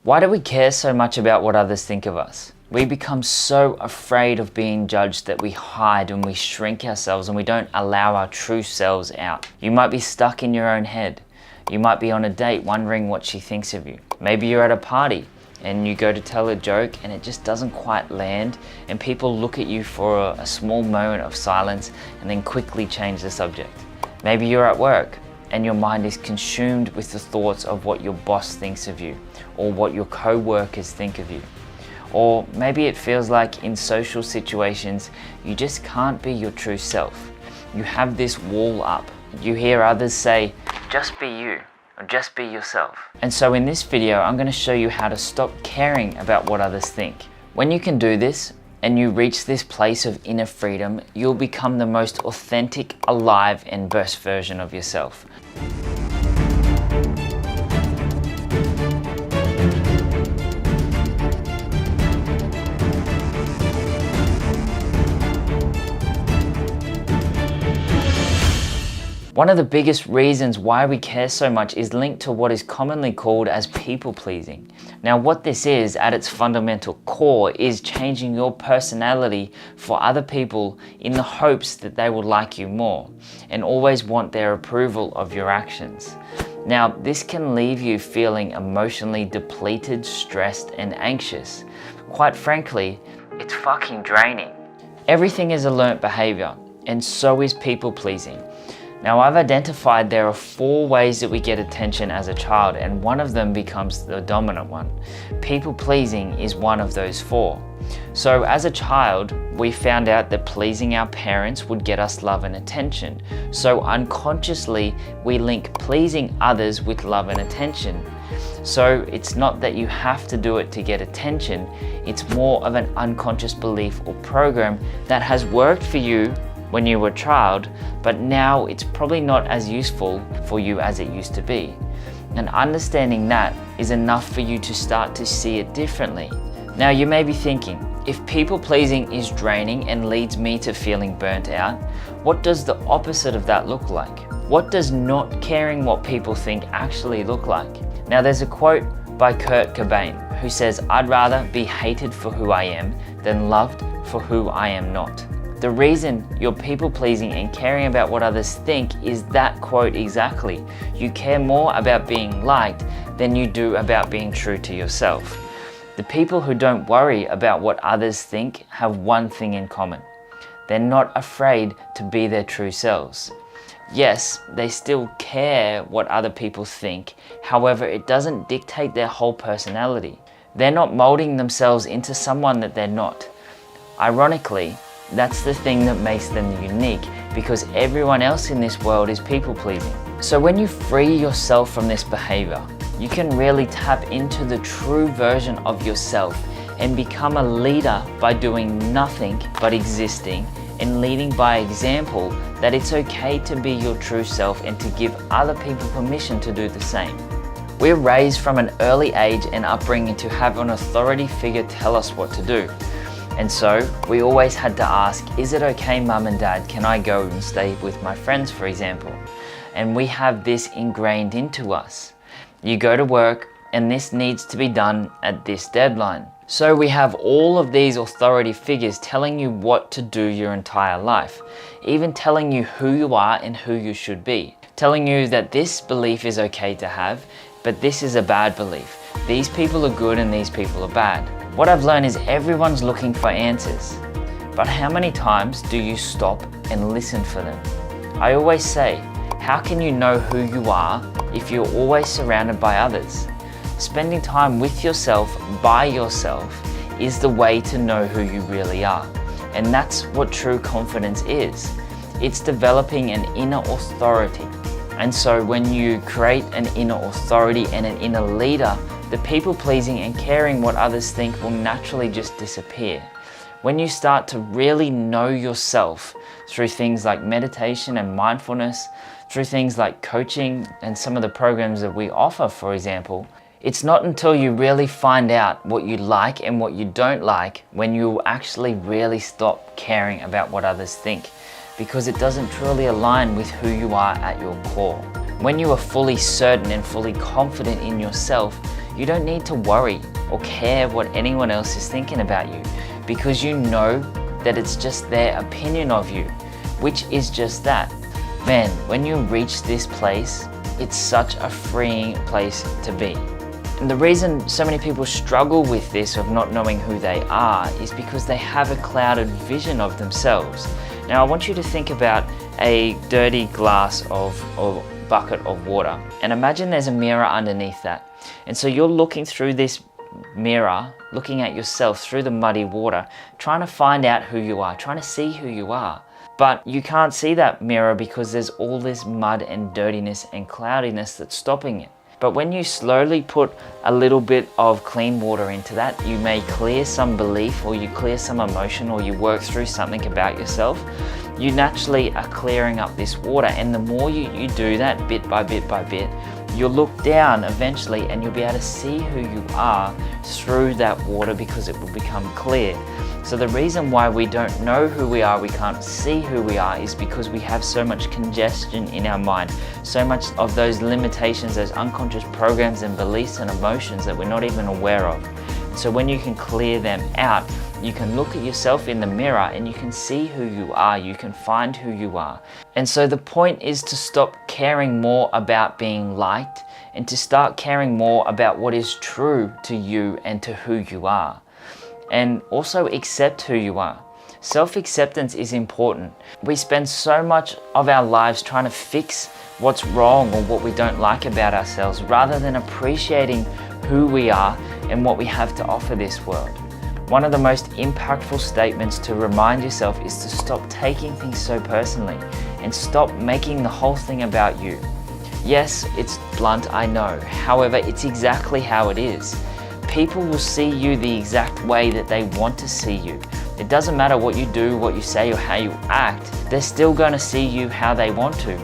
Why do we care so much about what others think of us? We become so afraid of being judged that we hide and we shrink ourselves and we don't allow our true selves out. You might be stuck in your own head. You might be on a date wondering what she thinks of you. Maybe you're at a party and you go to tell a joke and it just doesn't quite land, and people look at you for a small moment of silence and then quickly change the subject. Maybe you're at work and your mind is consumed with the thoughts of what your boss thinks of you or what your co-workers think of you. Or maybe it feels like in social situations you just can't be your true self. You have this wall up. You hear others say, just be you, or just be yourself. And so in this video, I'm going to show you how to stop caring about what others think. When you can do this, and you reach this place of inner freedom, you'll become the most authentic, alive, and best version of yourself. One of the biggest reasons why we care so much is linked to what is commonly called as people pleasing. Now, what this is at its fundamental core is changing your personality for other people in the hopes that they will like you more and always want their approval of your actions. Now, this can leave you feeling emotionally depleted, stressed, and anxious. Quite frankly, it's fucking draining. Everything is a learnt behavior, and so is people pleasing. Now, I've identified there are 4 ways that we get attention as a child, and one of them becomes the dominant one. People pleasing is one of those 4. So as a child, we found out that pleasing our parents would get us love and attention. So unconsciously, we link pleasing others with love and attention. So it's not that you have to do it to get attention, it's more of an unconscious belief or program that has worked for you when you were a child, but now it's probably not as useful for you as it used to be. And understanding that is enough for you to start to see it differently. Now you may be thinking, if people pleasing is draining and leads me to feeling burnt out, what does the opposite of that look like? What does not caring what people think actually look like? Now there's a quote by Kurt Cobain who says, "I'd rather be hated for who I am than loved for who I am not." The reason you're people pleasing and caring about what others think is that quote exactly. You care more about being liked than you do about being true to yourself. The people who don't worry about what others think have one thing in common. They're not afraid to be their true selves. Yes, they still care what other people think. However, it doesn't dictate their whole personality. They're not molding themselves into someone that they're not. Ironically, that's the thing that makes them unique, because everyone else in this world is people pleasing. So when you free yourself from this behavior, you can really tap into the true version of yourself and become a leader by doing nothing but existing and leading by example, that it's okay to be your true self and to give other people permission to do the same. We're raised from an early age and upbringing to have an authority figure tell us what to do. And so we always had to ask, is it okay, mum and dad, can I go and stay with my friends, for example? And we have this ingrained into us. You go to work and this needs to be done at this deadline. So we have all of these authority figures telling you what to do your entire life, even telling you who you are and who you should be, telling you that this belief is okay to have, but this is a bad belief. These people are good and these people are bad. What I've learned is everyone's looking for answers, but how many times do you stop and listen for them? I always say, how can you know who you are if you're always surrounded by others? Spending time with yourself, by yourself, is the way to know who you really are. And that's what true confidence is. It's developing an inner authority. And so when you create an inner authority and an inner leader, the people pleasing and caring what others think will naturally just disappear. When you start to really know yourself through things like meditation and mindfulness, through things like coaching and some of the programs that we offer, for example, it's not until you really find out what you like and what you don't like when you actually really stop caring about what others think, because it doesn't truly align with who you are at your core. When you are fully certain and fully confident in yourself, You don't need to worry or care what anyone else is thinking about you, because you know that it's just their opinion of you, which is just that. Man, when you reach this place, it's such a freeing place to be. And the reason so many people struggle with this of not knowing who they are is because they have a clouded vision of themselves. Now I want you to think about a dirty glass or bucket of water, and imagine there's a mirror underneath that. And so you're looking through this mirror, looking at yourself through the muddy water, trying to find out who you are, trying to see who you are. But you can't see that mirror because there's all this mud and dirtiness and cloudiness that's stopping it. But when you slowly put a little bit of clean water into that, you may clear some belief, or you clear some emotion, or you work through something about yourself. You naturally are clearing up this water, and the more you do that bit by bit by bit, you'll look down eventually and you'll be able to see who you are through that water, because it will become clear. So the reason why we don't know who we are, we can't see who we are, is because we have so much congestion in our mind, so much of those limitations, those unconscious programs and beliefs and emotions that we're not even aware of. So when you can clear them out, you can look at yourself in the mirror and you can see who you are, you can find who you are. And so the point is to stop caring more about being liked and to start caring more about what is true to you and to who you are. And also accept who you are. Self-acceptance is important. We spend so much of our lives trying to fix what's wrong or what we don't like about ourselves, rather than appreciating who we are and what we have to offer this world. One of the most impactful statements to remind yourself is to stop taking things so personally and stop making the whole thing about you. Yes, it's blunt, I know. However, it's exactly how it is. People will see you the exact way that they want to see you. It doesn't matter what you do, what you say, or how you act. They're still going to see you how they want to.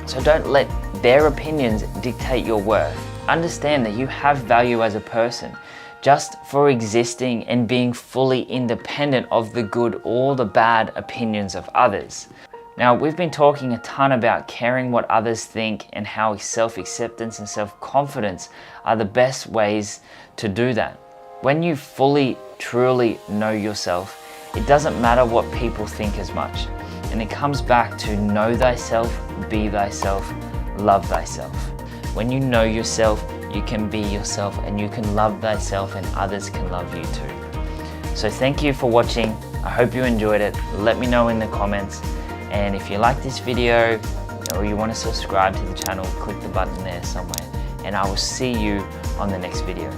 So don't let their opinions dictate your worth. Understand that you have value as a person, just for existing and being fully independent of the good or the bad opinions of others. Now, we've been talking a ton about caring what others think and how self-acceptance and self-confidence are the best ways to do that. When you fully, truly know yourself, it doesn't matter what people think as much. And it comes back to know thyself, be thyself, love thyself. When you know yourself, you can be yourself and you can love thyself, and others can love you too. So thank you for watching. I hope you enjoyed it. Let me know in the comments. And if you like this video or you want to subscribe to the channel, click the button there somewhere. And I will see you on the next video.